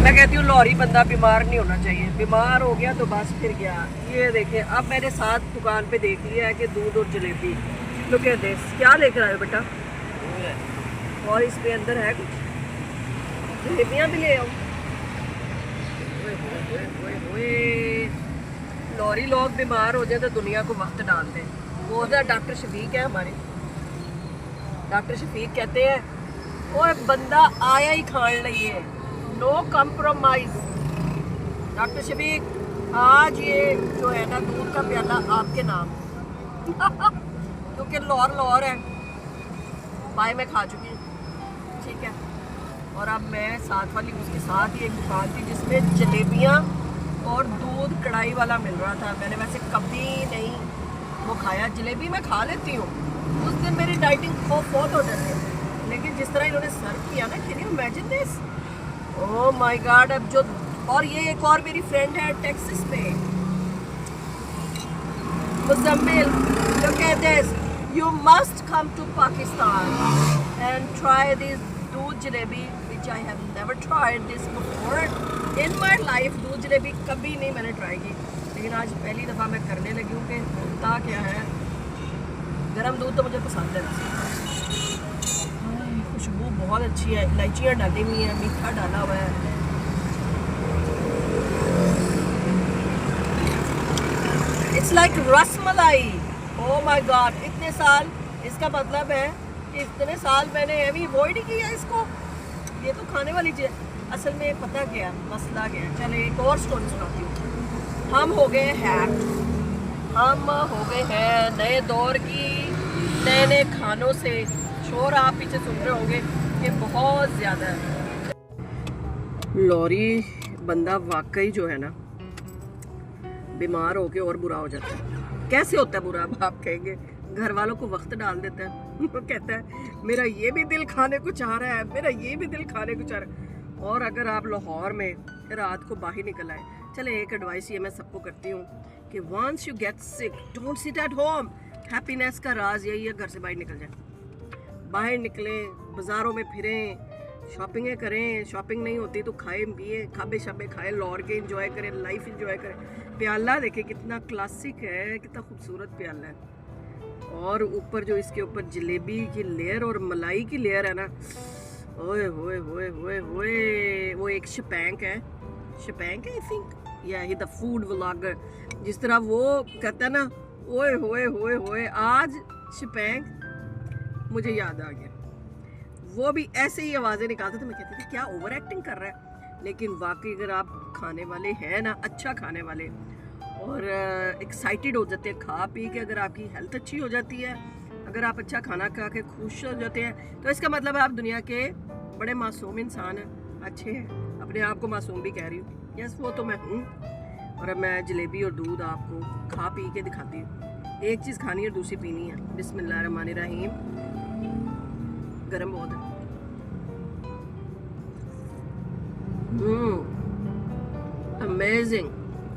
मैं कहती हूँ लाहौरी बंदा बीमार नहीं होना चाहिए, बीमार हो गया तो बस फिर गया। ये देखें, अब मैंने साथ दुकान पे देख लिया है कि दूध और जलेबी। लुक एट दिस, क्या लेकर आए हो बेटा? और इसके अंदर है कुछ, जलेबियाँ भी ले आओ। लाहौरी लोग बीमार हो जाए तो दुनिया को वक्त डाल दें। वो डॉक्टर शफीक है हमारे, डॉक्टर शफीक कहते हैं वो एक बंदा आया ही खान लइए, नो कम्प्रोमाइज। डॉक्टर शफीक, आज ये जो है ना दूध का प्याला आपके नाम क्योंकि लाहौर है। पाए मैं खा चुकी हूँ, ठीक है। और अब मैं साथ वाली, उसके साथ ही एक दुकान थी जिसमें जलेबियाँ और दूध कढ़ाई वाला मिल रहा था। मैंने वैसे कभी नहीं वो खाया, जलेबी मैं खा लेती हूँ, उस दिन मेरी डाइटिंग बहुत हो जाती है, लेकिन जिस तरह इन्होंने सर्व किया ना, can you imagine this? Oh my God. अब जो, और ये एक और मेरी फ्रेंड है टेक्सास में, Muzammil, look at this, you must come to Pakistan and try this doodh jalebi which I have never tried this before in my life. दूध जलेबी कभी नहीं मैंने ट्राई की, लेकिन आज पहली दफ़ा मैं करने लगी हूँ कि होता क्या है। गरम दूध तो मुझे पसंद है, खुशबू बहुत अच्छी है, इलायचियाँ डाली हुई हैं, मीठा डाला हुआ है। It's like rasmalai. Oh my God, इतने साल, इसका मतलब है कि इतने साल मैंने अभी अवॉइड ही किया इसको। ये तो खाने वाली चीज़। असल में पता क्या मसला क्या, चले एक और स्टोरी सुनाती हूँ। हम हो गए हैक, हम हो गए हैं नए दौर की, नए नए खानों से। शोर आप पीछे सुन रहे होंगे कि बहुत ज़्यादा है। लाहौरी बंदा वाकई जो है ना बीमार होके और बुरा हो जाता है। कैसे होता है बुरा? अब आप कहेंगे घर वालों को वक्त डाल देता है। वो कहता है मेरा ये भी दिल खाने को चाह रहा है, मेरा ये भी दिल खाने को चाह रहा है। और अगर आप लाहौर में रात को बाहर निकल आए, चले एक एडवाइस ये मैं सबको करती हूँ कि once you get sick don't sit at home. Happiness का राज यही है, घर से बाहर निकल जाए, बाहर निकलें, बाज़ारों में फिरें, शॉपिंगें करें। शॉपिंग नहीं होती तो खाएं पिए, खाबे शबे खाएं, लाहौर के इंजॉय करें, लाइफ इंजॉय करें। प्याला देखें कितना क्लासिक है, कितना खूबसूरत प्याला है। और ऊपर जो इसके ऊपर जलेबी की लेयर और मलाई की लेयर है ना, ओए होए होए होए होए। वो एक शपैंक है, शपैंक है आई थिंक, या ही द फूड व्लॉगर, जिस तरह वो कहता है ना, ओए होए होए होए। आज शपैंक मुझे याद आ गया, वो भी ऐसे ही आवाज़ें निकालते थे। मैं कहती थी क्या ओवर एक्टिंग कर रहा है, लेकिन वाकई अगर आप खाने वाले हैं ना, अच्छा खाने वाले, और एक्साइटेड हो जाते हैं खा पी के, अगर आपकी हेल्थ अच्छी हो जाती है, अगर आप अच्छा खाना खा के खुश हो जाते हैं, तो इसका मतलब है आप दुनिया के बड़े मासूम इंसान हैं, अच्छे हैं। अपने आप को मासूम भी कह रही हूँ, यस वो तो मैं हूँ। और अब मैं जलेबी और दूध आपको खा पी के दिखाती हूँ। एक चीज़ खानी है, दूसरी पीनी है। बिस्मिल्लाहिर्रहमानिर्रहीम। गरम बहुत है। Amazing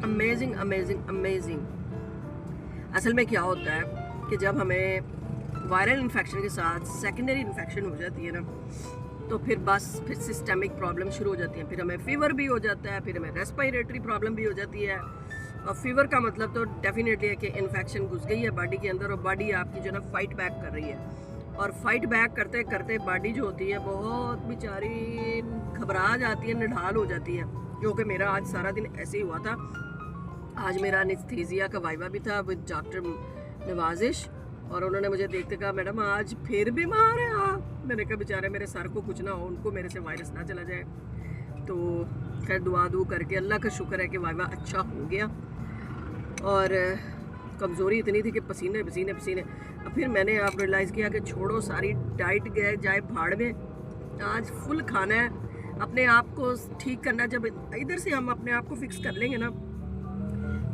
amazing amazing amazing. असल में क्या होता है कि जब हमें वायरल इन्फेक्शन के साथ सेकेंडरी इन्फेक्शन हो जाती है ना, तो फिर बस फिर सिस्टमिक प्रॉब्लम शुरू हो जाती है। फिर हमें फीवर भी हो जाता है, फिर हमें रेस्पिरेटरी प्रॉब्लम भी हो जाती है। और फीवर का मतलब तो डेफिनेटली है कि इन्फेक्शन घुस गई है बॉडी के अंदर, और बॉडी आपकी जो है ना फाइट बैक कर रही है। और फाइट बैक करते करते बॉडी जो होती है बहुत बेचारी घबरा जाती है, निढाल हो जाती है। क्योंकि मेरा आज सारा दिन ऐसे ही हुआ था। आज मेरा एनेस्थीसिया का वाइवा भी था विद डॉक्टर नवाजिश, और उन्होंने मुझे देखते कहा मैडम आज फिर बीमार है आप। मैंने कहा बेचारे मेरे सर को कुछ ना हो, उनको मेरे से वायरस ना चला जाए। तो खैर दुआ करके अल्लाह का शुक्र है कि वाइवा अच्छा हो गया। और कमज़ोरी इतनी थी कि पसीने पसीने पसीने। अब फिर मैंने आप रियलाइज़ किया कि छोड़ो सारी डाइट गए जाए भाड़ में, आज फुल खाना है, अपने आप को ठीक करना। जब इधर से हम अपने आप को फिक्स कर लेंगे ना,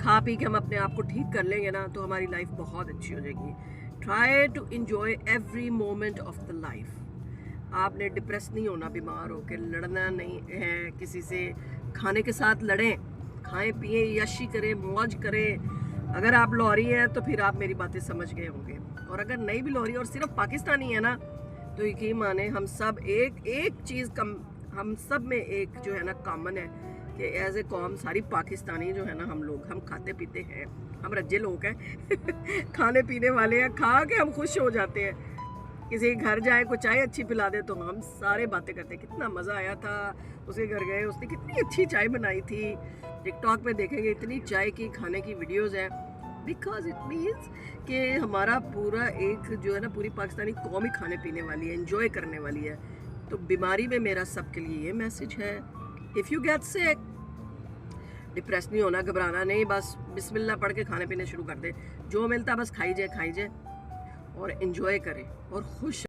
खा पी के हम अपने आप को ठीक कर लेंगे ना, तो हमारी लाइफ बहुत अच्छी हो जाएगी। Try to enjoy every moment of the life. आपने डिप्रेस नहीं होना, बीमार होकर लड़ना नहीं है किसी से। खाने के साथ लड़ें, खाएं पिएं, यशी करें, मौज करें। अगर आप लाहौरी हैं तो फिर आप मेरी बातें समझ गए होंगे, और अगर नहीं भी लाहौरी और सिर्फ पाकिस्तानी है ना, तो यकीन माने हम सब एक चीज़ कम हम सब में एक जो है ना कॉमन है कि एज ए कॉम सारी पाकिस्तानी जो है ना हम खाते पीते हैं, हम रज्जे लोग हैं खाने पीने वाले हैं, खा के हम खुश हो जाते हैं। किसी के घर जाए कोई चाय अच्छी पिला दे तो हम सारे बातें करते हैं, कितना मज़ा आया था उसके घर गए, उसने कितनी अच्छी चाय बनाई थी। टिकटॉक पे देखेंगे इतनी चाय की खाने की वीडियोज़ हैं, बिकॉज इट मीन्स कि हमारा पूरा एक जो है ना पूरी पाकिस्तानी कौम ही खाने पीने वाली है, एंजॉय करने वाली है। तो बीमारी में मेरा सबके लिए ये मैसेज है, if you get sick, depress नहीं होना, घबराना नहीं, बस बिस्मिल्लाह पढ़ के खाने पीने शुरू कर दे, जो मिलता बस खाई जाए और एंजॉय करें और खुश